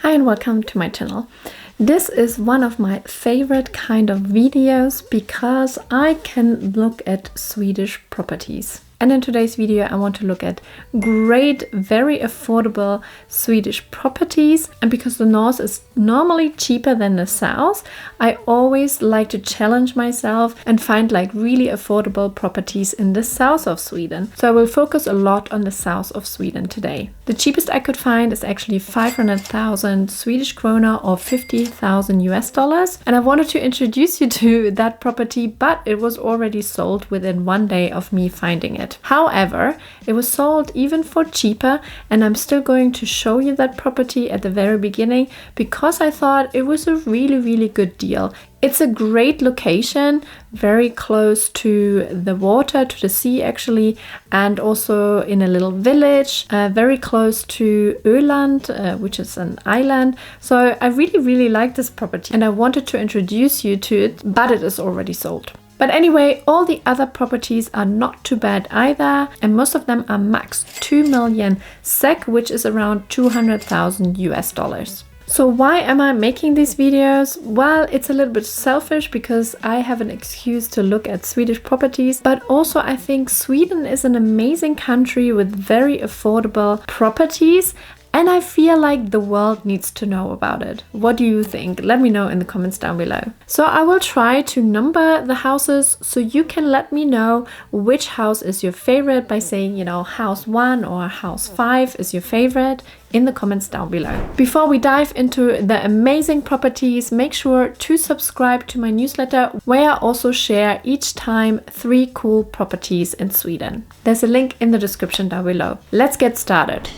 Hi and welcome to my channel. This is one of my favorite kind of videos because I can look at Swedish properties. And in today's video I want to look at great, very affordable Swedish properties. And because the north is normally cheaper than the south, I always like to challenge myself and find like really affordable properties in the south of Sweden. So I will focus a lot on the south of Sweden today. The cheapest I could find is actually 500,000 Swedish krona or 50,000 US dollars. And I wanted to introduce you to that property, but it was already sold within one day of me finding it. However, it was sold even for cheaper, and I'm still going to show you that property at the very beginning because I thought it was a really good deal. It's a great location, very close to the water, to the sea actually, and also in a little village, very close to Öland, which is an island. So I really like this property and I wanted to introduce you to it, but it is already sold. But anyway, all the other properties are not too bad either, and most of them are max 2 million SEK, which is around 200,000 US dollars. So why am I making these videos? Well, it's a little bit selfish because I have an excuse to look at Swedish properties, but also I think Sweden is an amazing country with very affordable properties. And I feel like the world needs to know about it. What do you think? Let me know in the comments down below. So I will try to number the houses so you can let me know which house is your favorite by saying, you know, house 1 or house 5 is your favorite in the comments down below. Before we dive into the amazing properties, make sure to subscribe to my newsletter where I also share each time 3 cool properties in Sweden. There's a link in the description down below. Let's get started.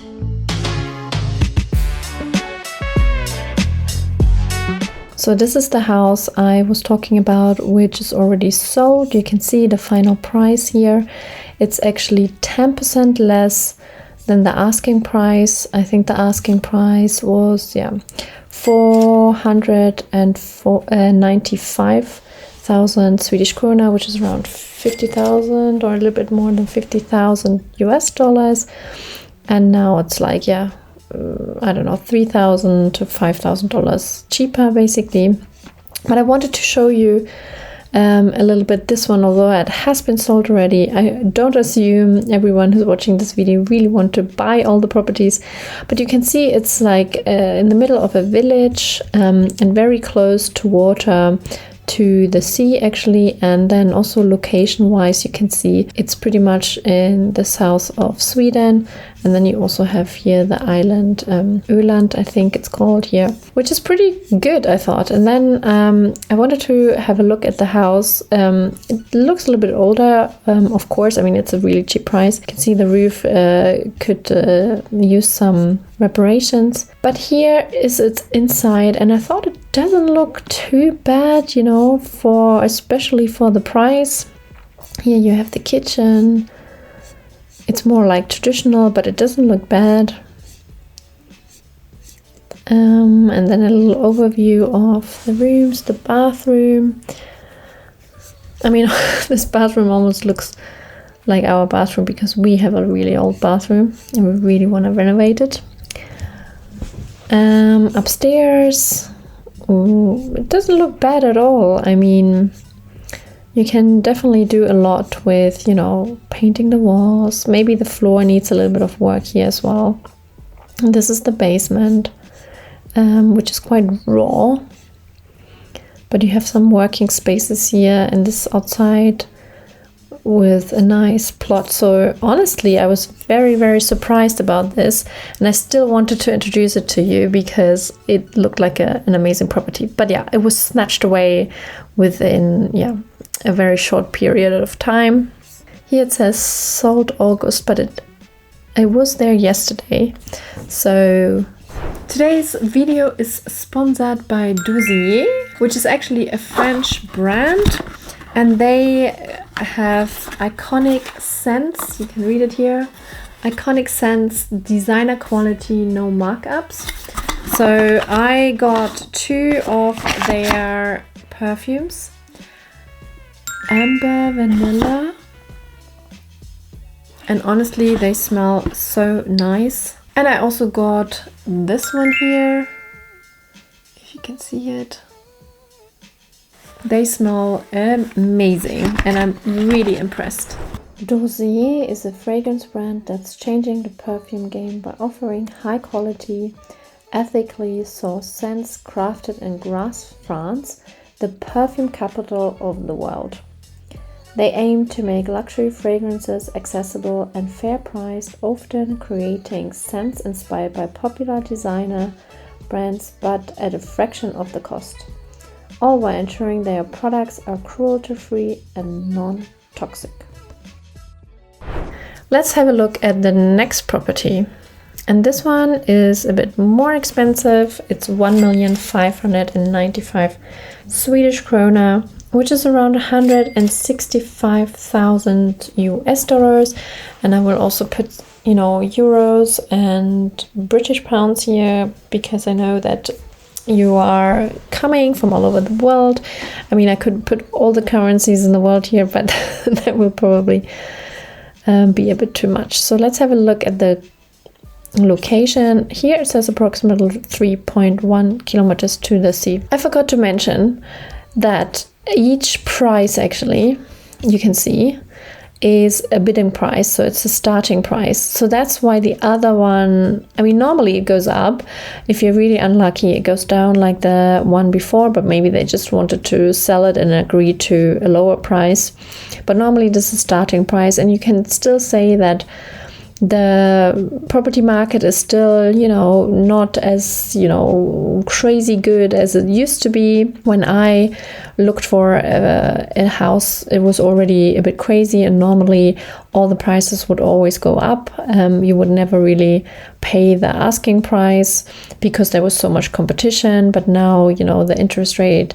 So this is the house I was talking about, which is already sold. You can see the final price here. It's actually 10% less than the asking price. I think the asking price was 495,000 Swedish krona, which is around 50,000 or a little bit more than 50,000 US dollars. And now it's like, I don't know, $3,000 to $5,000 cheaper basically. But I wanted to show you a little bit this one, although it has been sold already. I don't assume everyone who's watching this video really want to buy all the properties, but you can see it's like in the middle of a village and very close to water, to the sea actually, and then also location wise you can see it's pretty much in the south of Sweden. And then you also have here the island Öland, I think it's called here, which is pretty good, I thought. And then I wanted to have a look at the house. It looks a little bit older, of course. I mean, it's a really cheap price. You can see the roof could use some reparations. But here is its inside, and I thought it doesn't look too bad, you know, especially for the price. Here you have the kitchen. It's more like traditional, but it doesn't look bad. And then a little overview of the rooms, the bathroom. I mean, this bathroom almost looks like our bathroom because we have a really old bathroom and we really want to renovate it. Upstairs, it doesn't look bad at all. I mean, you can definitely do a lot with, you know, painting the walls. Maybe the floor needs a little bit of work here as well. And this is the basement, which is quite raw. But you have some working spaces here and this outside with a nice plot. So honestly, I was very surprised about this. And I still wanted to introduce it to you because it looked like an amazing property. But yeah, it was snatched away within, a very short period of time. Here it says sold August, but I was there yesterday. So today's video is sponsored by Dosier, which is actually a French brand, and they have iconic scents. You can read it here. Iconic scents, designer quality, no markups. So I got 2 of their perfumes. Amber vanilla, and honestly they smell so nice. And I also got this one here, can see it. They smell amazing and I'm really impressed. Dossier is a fragrance brand that's changing the perfume game by offering high quality, ethically sourced scents crafted in Grasse, France, the perfume capital of the world. They aim to make luxury fragrances accessible and fair priced, often creating scents inspired by popular designer brands but at a fraction of the cost, all while ensuring their products are cruelty-free and non-toxic. Let's have a look at the next property. And this one is a bit more expensive. It's 1,595,000 Swedish krona, which is around 165,000 US dollars. And I will also put, euros and British pounds here, because I know that you are coming from all over the world. I mean, I could put all the currencies in the world here, but that will probably be a bit too much. So let's have a look at the location. Here it says approximately 3.1 kilometers to the sea. I forgot to mention that each price, actually, you can see, is a bidding price, so it's a starting price. So that's why the other one, I mean, normally it goes up. If you're really unlucky, it goes down like the one before, but maybe they just wanted to sell it and agree to a lower price. But normally this is starting price, and you can still say that the property market is still, not as, crazy good as it used to be. When I looked for a house, it was already a bit crazy, and normally all the prices would always go up. You would never really pay the asking price because there was so much competition. But now, the interest rate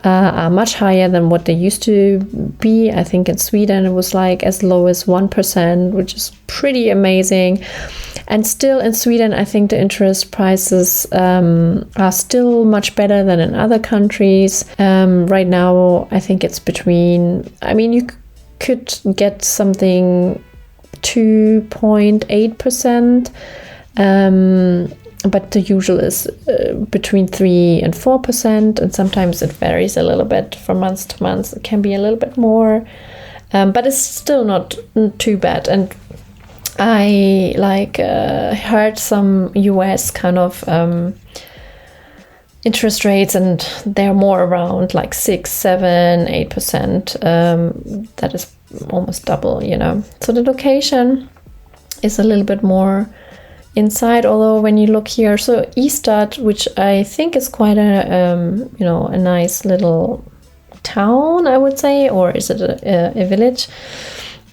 are much higher than what they used to be. I think in Sweden it was like as low as 1%, which is pretty amazing. And still in Sweden, I think the interest prices are still much better than in other countries. Right now, I think it's between, you could get something 2.8%. But the usual is between 3 and 4%, and sometimes it varies a little bit from month to month. It can be a little bit more, but it's still not too bad. And I heard some US kind of interest rates, and they're more around like 6, 7, 8%. That is almost double, So the location is a little bit more inside, although when you look here, so Ystad, which I think is quite a nice little town, I would say, or is it a village?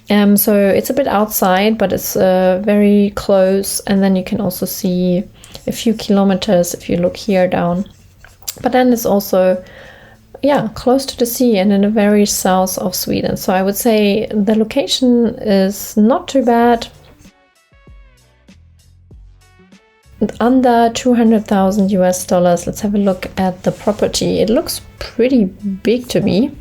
So it's a bit outside, but it's very close, and then you can also see a few kilometers if you look here down. But then it's also close to the sea and in the very south of Sweden. So I would say the location is not too bad. Under 200,000 US dollars. Let's have a look at the property. It looks pretty big to me.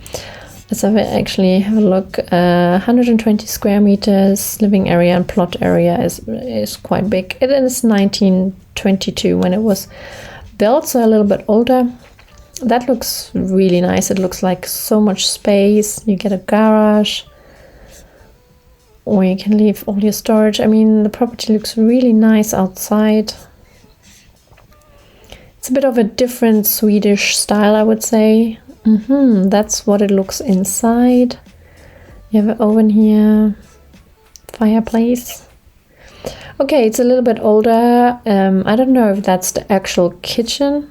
Let's actually have a look. 120 square meters, living area and plot area is quite big. It is 1922 when it was built, so a little bit older. That looks really nice. It looks like so much space. You get a garage, or you can leave all your storage. The property looks really nice outside. It's a bit of a different Swedish style, I would say. That's what it looks inside. You have an oven here, fireplace. Okay, it's a little bit older. I don't know if that's the actual kitchen.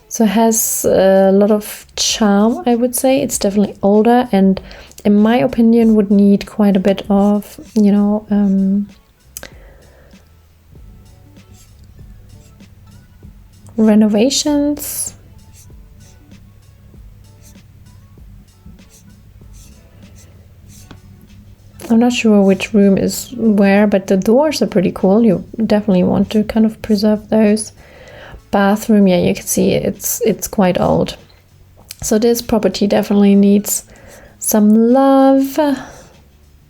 So it has a lot of charm, I would say. It's definitely older, and in my opinion would need quite a bit of, renovations. I'm not sure which room is where, but the doors are pretty cool. You definitely want to kind of preserve those. Bathroom, you can see it's quite old. So this property definitely needs some love,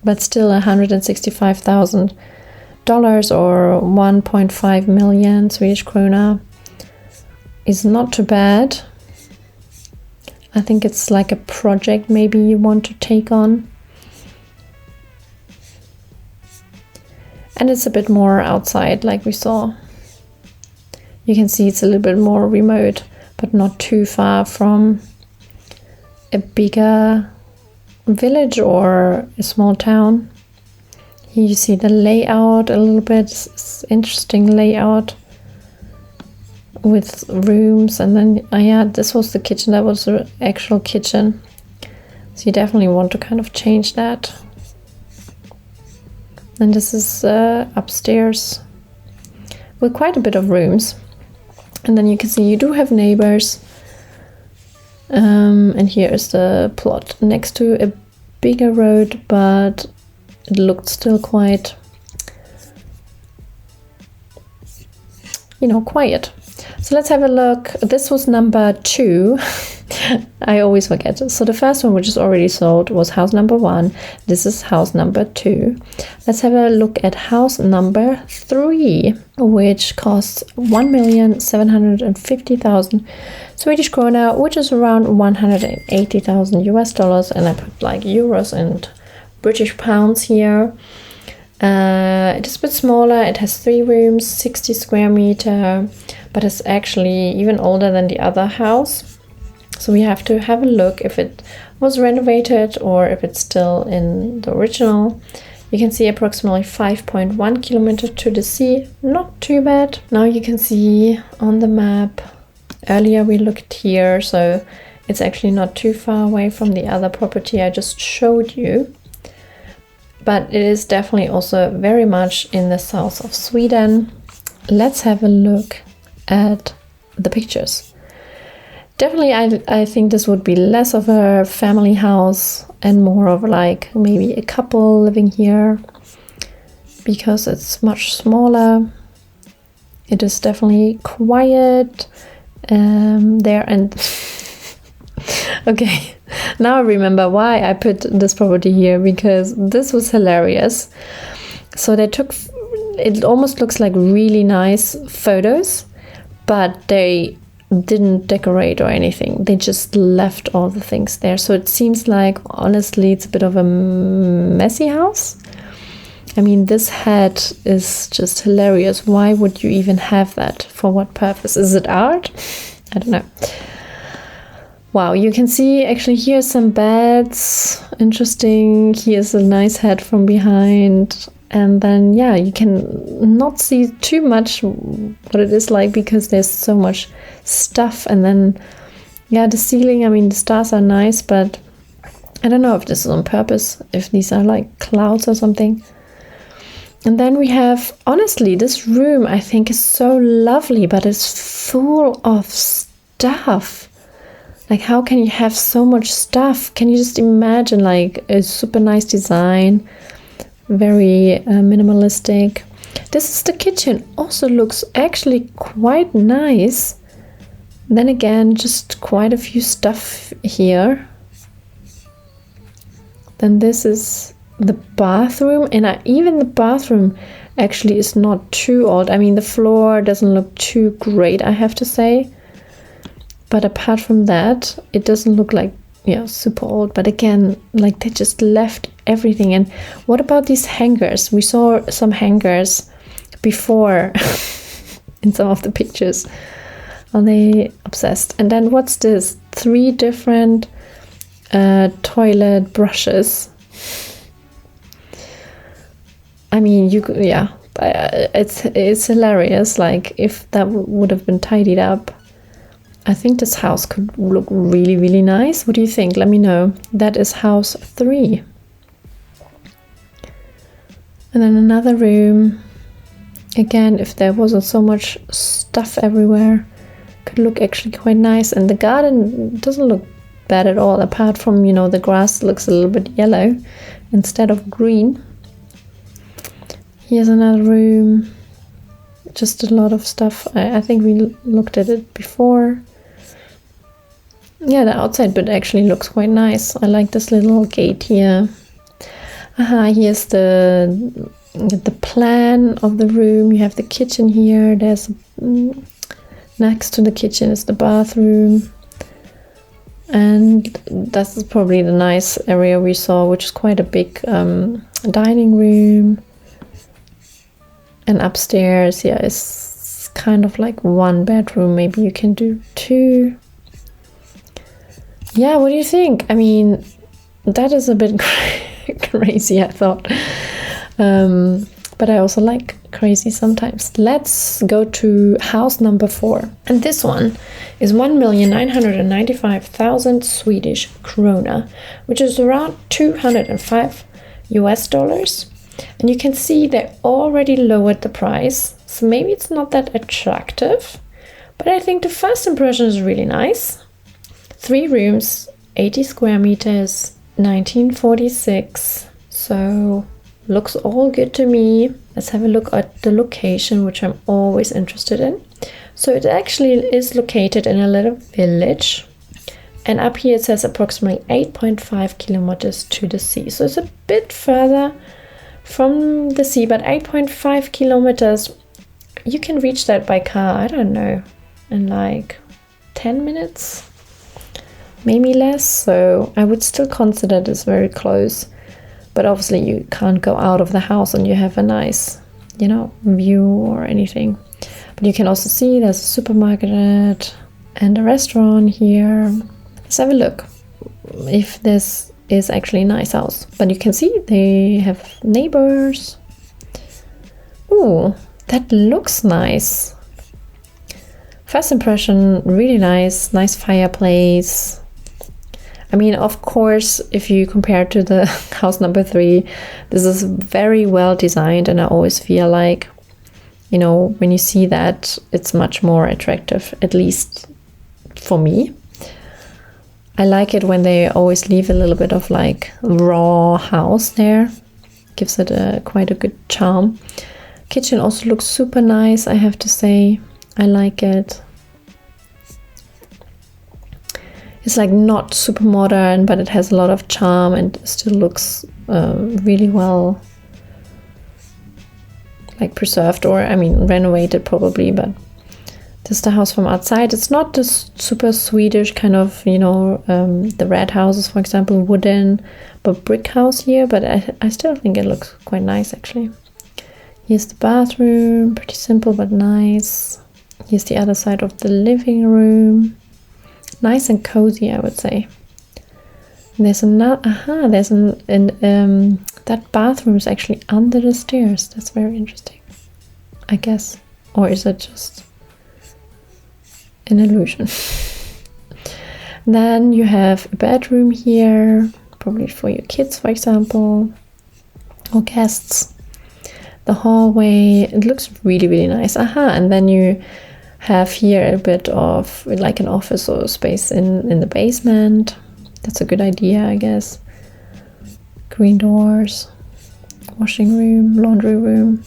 but still $165,000 or 1.5 million Swedish krona. is not too bad. I think it's like a project maybe you want to take on. And it's a bit more outside, like we saw. You can see it's a little bit more remote, but not too far from a bigger village or a small town. Here you see the layout a little bit. It's interesting layout with rooms, and then yeah, this was the kitchen. That was the actual kitchen, so you definitely want to kind of change that. And this is upstairs with quite a bit of rooms, and then you can see you do have neighbors. And here is the plot next to a bigger road, but it looked still quite, you know, quiet. So let's have a look. This was number 2. I always forget. So the first one, which is already sold, was house number 1. This is house number 2. Let's have a look at house number 3, which costs 1,750,000 Swedish krona, which is around 180,000 US dollars. And I put like euros and British pounds here. It is a bit smaller. It has 3 rooms, 60 square meter, but it's actually even older than the other house. So we have to have a look if it was renovated or if it's still in the original. You can see approximately 5.1 kilometers to the sea. Not too bad. Now you can see on the map. Earlier we looked here, so it's actually not too far away from the other property I just showed you. But it is definitely also very much in the south of Sweden. Let's have a look at the pictures. Definitely, I think this would be less of a family house and more of like maybe a couple living here, because it's much smaller. It is definitely quiet there. And okay, now I remember why I put this property here, because this was hilarious. So they took, it almost looks like really nice photos, but they didn't decorate or anything. They just left all the things there. So it seems like, honestly, it's a bit of a messy house. I mean, this hat is just hilarious. Why would you even have that? For what purpose? Is it art? I don't know. Wow, you can see actually here's some beds. Interesting. Here's a nice hat from behind. And then, yeah, you can not see too much what it is like because there's so much stuff. And then, yeah, the ceiling, I mean, the stars are nice, but I don't know if this is on purpose, if these are like clouds or something. And then we have, honestly, this room I think is so lovely, but it's full of stuff. Like, how can you have so much stuff? Can you just imagine like a super nice design? Very minimalistic. This is the kitchen. Also looks actually quite nice. Then again, just quite a few stuff here. Then this is the bathroom, and even the bathroom actually is not too old. I mean, the floor doesn't look too great, I have to say. But apart from that, it doesn't look like, yeah, super old. But again, like they just left everything. And what about these hangers? We saw some hangers before in some of the pictures. Are they obsessed? And then what's this? 3 different toilet brushes. I mean, you could, yeah, it's hilarious. Like if that would have been tidied up, I think this house could look really, really nice. What do you think? Let me know. That is house 3. And then another room. Again, if there wasn't so much stuff everywhere, could look actually quite nice. And the garden doesn't look bad at all, apart from, you know, the grass looks a little bit yellow instead of green. Here's another room. Just a lot of stuff. I think we looked at it before. Yeah, the outside bit actually looks quite nice. I like this little gate here. Here's the plan of the room. You have the kitchen here. There's Next to the kitchen is the bathroom. And this is probably the nice area we saw, which is quite a big dining room. And upstairs, yeah, it's kind of like 1 bedroom. Maybe you can do 2. Yeah, what do you think? I mean, that is a bit crazy, I thought. But I also like crazy sometimes. Let's go to house number 4. And this one is 1,995,000 Swedish krona, which is around $205 US. And you can see they already lowered the price. So maybe it's not that attractive, but I think the first impression is really nice. 3 rooms, 80 square meters, 1946. So looks all good to me. Let's have a look at the location, which I'm always interested in. So it actually is located in a little village. And up here it says approximately 8.5 kilometers to the sea. So it's a bit further from the sea, but 8.5 kilometers, you can reach that by car, I don't know, in like 10 minutes, maybe less. So I would still consider this very close. But obviously you can't go out of the house and you have a nice, you know, view or anything. But you can also see there's a supermarket and a restaurant here. Let's have a look if this is actually a nice house. But you can see they have neighbors. Ooh, that looks nice. First impression, really nice. Nice fireplace. I mean, of course, if you compare to the house number 3, this is very well designed, and I always feel like, you know, when you see that, it's much more attractive, at least for me. I like it when they always leave a little bit of like raw house there. Gives it quite a good charm. Kitchen also looks super nice, I have to say. I like it. It's like not super modern, but it has a lot of charm and still looks really well like preserved, or I mean renovated probably. But this is the house from outside. It's not this super Swedish kind of, you know, the red houses, for example, wooden, but brick house here. But I still think it looks quite nice actually. Here's the bathroom, pretty simple but nice. Here's the other side of the living room. Nice and cozy, I would say. And there's another, that bathroom is actually under the stairs. That's very interesting, I guess. Or is it just an illusion? Then you have a bedroom here, probably for your kids, for example, or guests. The hallway, it looks really, really nice. And then you have here a bit of like an office or space in the basement. That's a good idea, I guess. Green doors, washing room, laundry room.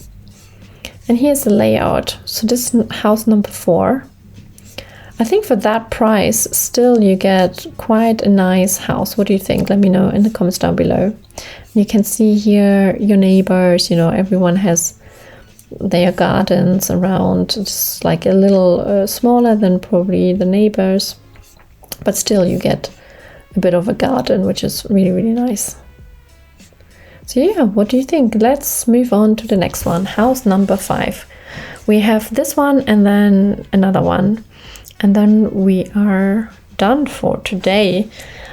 And here's the layout. So this is house number 4. I think for that price, still you get quite a nice house. What do you think? Let me know in the comments down below. You can see here your neighbors, you know, everyone has their gardens around, just like a little smaller than probably the neighbors, but still you get a bit of a garden, which is really, really nice. So yeah, what do you think? Let's move on to the next one, house number 5. We have this one and then another one, and then we are done for today.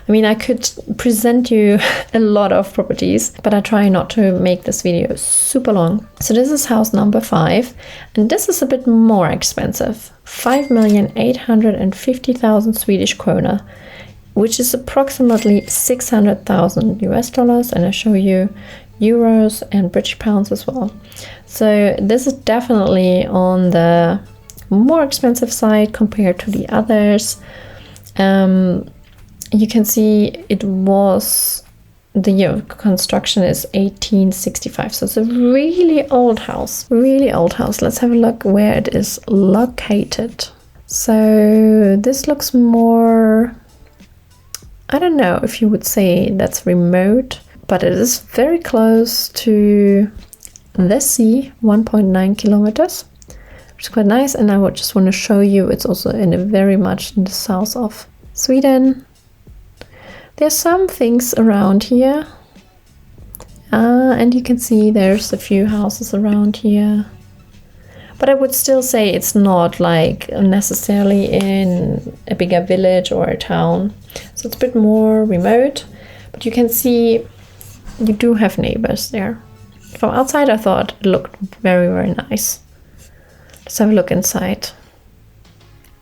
I mean, I could present you a lot of properties, but I try not to make this video super long. So this is house number 5, and this is a bit more expensive. 5,850,000 Swedish krona, which is approximately 600,000 US dollars, and I show you euros and British pounds as well. So this is definitely on the more expensive side compared to the others. You can see it was, the year of construction is 1865. So it's a really old house, really old house. Let's have a look where it is located. So this looks more, I don't know if you would say that's remote, but it is very close to the sea, 1.9 kilometers. which is quite nice. And I would just want to show you, it's also very much in the south of Sweden. There's some things around here. And you can see there's a few houses around here. But I would still say it's not like necessarily in a bigger village or a town. So it's a bit more remote. But you can see you do have neighbors there. From outside I thought it looked very, very nice. Let's have a look inside.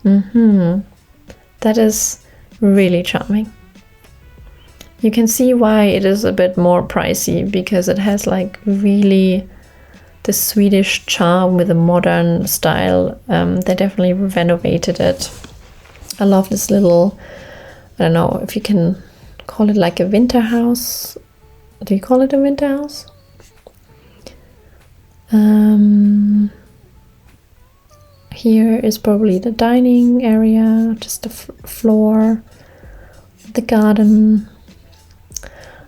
That is really charming. You can see why it is a bit more pricey, because it has like really the Swedish charm with a modern style. They definitely renovated it. I love this little, I don't know if you can call it like a winter house. Do you call it a winter house? Here is probably the dining area, just the floor, the garden.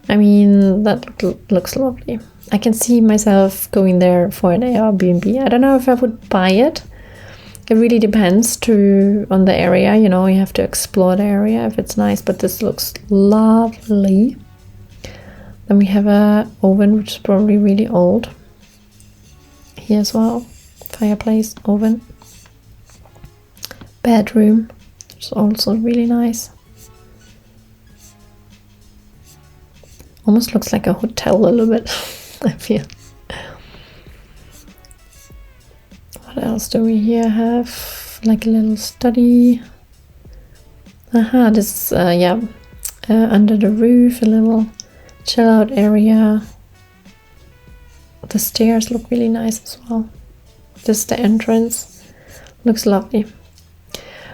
I mean, that looks lovely. I can see myself going there for an Airbnb. I don't know if I would buy it. It really depends on the area. You know, you have to explore the area if it's nice, but this looks lovely. Then we have a oven, which is probably really old. Here as well, fireplace, oven. Bedroom, which is also really nice. Almost looks like a hotel a little bit, I feel. What else do we here have? Like a little study. This is, under the roof, a little chill out area. The stairs look really nice as well. This is the entrance. Looks lovely.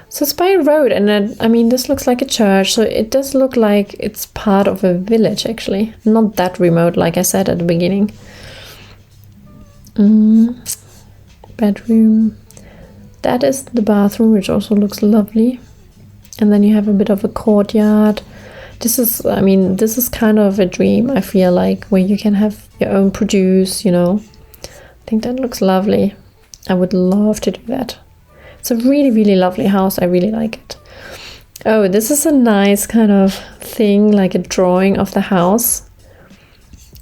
So it's by a road, and I mean, this looks like a church, so it does look like it's part of a village, actually. Not that remote, like I said at the beginning. Bedroom. That is the bathroom, which also looks lovely. And then you have a bit of a courtyard. This is kind of a dream, I feel like, where you can have your own produce, you know. I think that looks lovely. I would love to do that. It's a really, really lovely house. I really like it. Oh, this is a nice kind of thing, like a drawing of the house.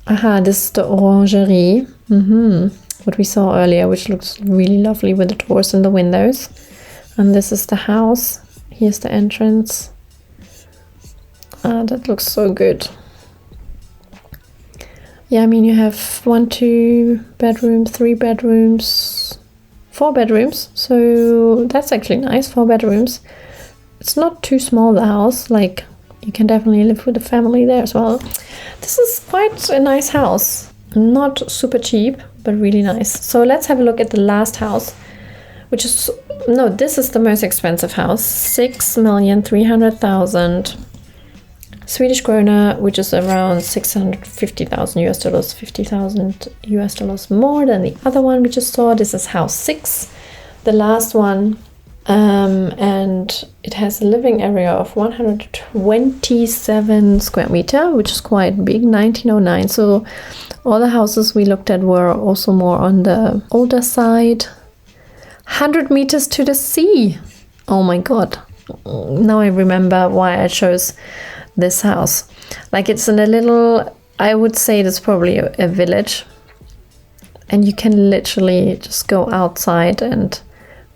This is the orangerie. What we saw earlier, which looks really lovely with the doors and the windows. And this is the house. Here's the entrance. That looks so good. Yeah, I mean, you have 1, 2 bedrooms, 3 bedrooms, 4 bedrooms. So that's actually nice, 4 bedrooms. It's not too small, the house. Like, you can definitely live with a family there as well. This is quite a nice house. Not super cheap, but really nice. So let's have a look at the last house, which is, no, this is the most expensive house. 6,300,000 Swedish krona, which is around 650,000 US dollars, 50,000 US dollars more than the other one we just saw. This is house 6, the last one. And it has a living area of 127 square meter, which is quite big, 1909. So all the houses we looked at were also more on the older side. 100 meters to the sea. Oh my God. Now I remember why I chose this house. Like, it's in a little, I would say it's probably a village. And you can literally just go outside and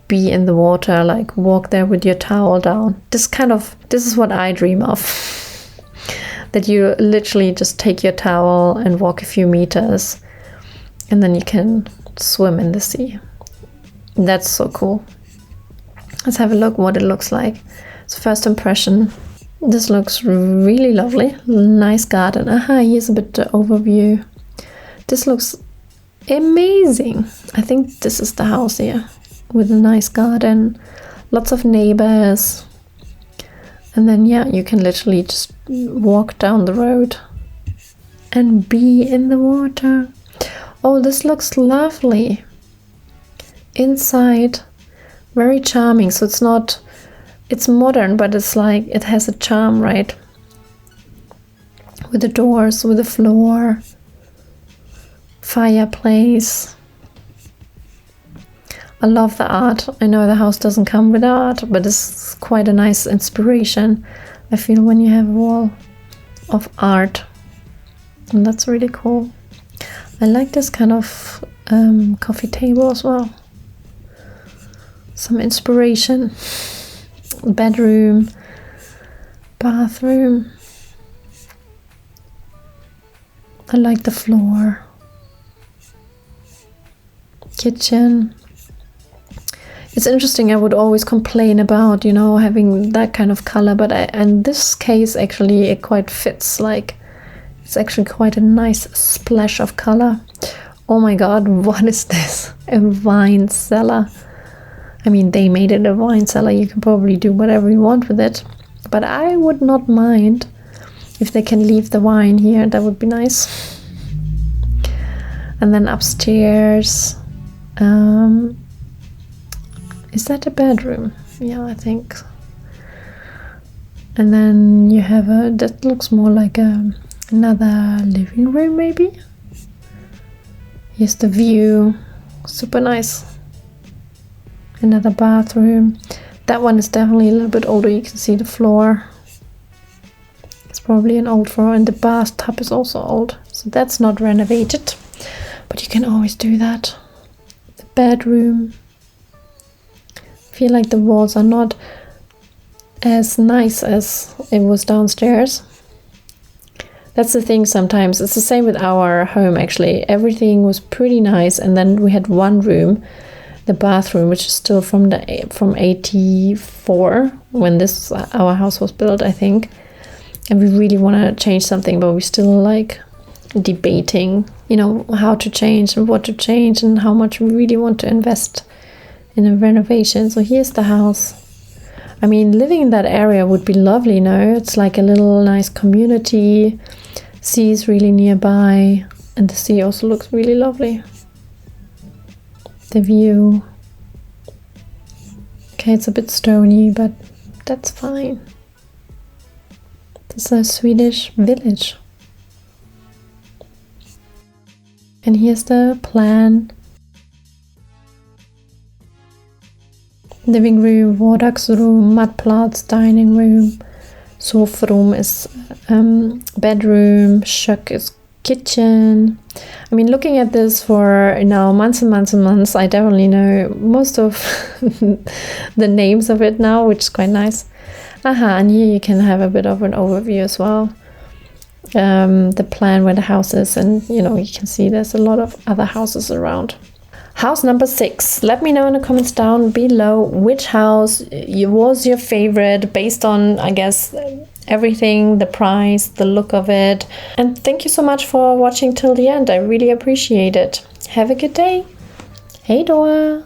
be in the water, like walk there with your towel down. This is what I dream of. That you literally just take your towel and walk a few meters and then you can swim in the sea. That's so cool. Let's have a look what it looks like. So first impression, this looks really lovely. Nice garden. Here's a bit of overview. This looks amazing. I think this is the house here, with a nice garden, lots of neighbors. And then, yeah, you can literally just walk down the road and be in the water. Oh, this looks lovely. Inside, very charming. So it's modern, but it's like, it has a charm, right? With the doors, with the floor, fireplace. I love the art. I know the house doesn't come with art, but it's quite a nice inspiration, I feel, when you have a wall of art. And that's really cool. I like this kind of coffee table as well. Some inspiration. Bedroom, bathroom. I like the floor. Kitchen. It's interesting, I would always complain about, you know, having that kind of color, but in this case actually it quite fits. Like, it's actually quite a nice splash of color. Oh my god, what is this? A wine cellar. I mean, they made it a wine cellar. You can probably do whatever you want with it, but I would not mind if they can leave the wine here. That would be nice. And then upstairs, is that a bedroom? Yeah, I think. And then you have that looks more like another living room maybe. Here's the view, super nice. Another bathroom. That one is definitely a little bit older. You can see the floor. It's probably an old floor, and the bathtub is also old. So that's not renovated, but you can always do that. The bedroom. I feel like the walls are not as nice as it was downstairs. That's the thing sometimes. It's the same with our home actually. Everything was pretty nice, and then we had one room, the bathroom, which is still from 84 when our house was built, I think. And we really want to change something, but we're still like debating, you know, how to change and what to change and how much we really want to invest in a renovation. So here's the house. I mean, living in that area would be lovely, no? It's like a little nice community. Sea is really nearby, and the sea also looks really lovely. The view. Okay, it's a bit stony, but that's fine. This is a Swedish village. And here's the plan. Living room, vardagsrum, matplats, dining room, sovrum is bedroom, kök is kitchen. I mean, looking at this for now months and months and months, I definitely know most of the names of it now, which is quite nice. And here you can have a bit of an overview as well. The plan where the house is, and you know, you can see there's a lot of other houses around. House number 6. Let me know in the comments down below which house was your favorite based on, I guess, everything, the price, the look of it. And thank you so much for watching till the end. I really appreciate it. Have a good day. Hej då!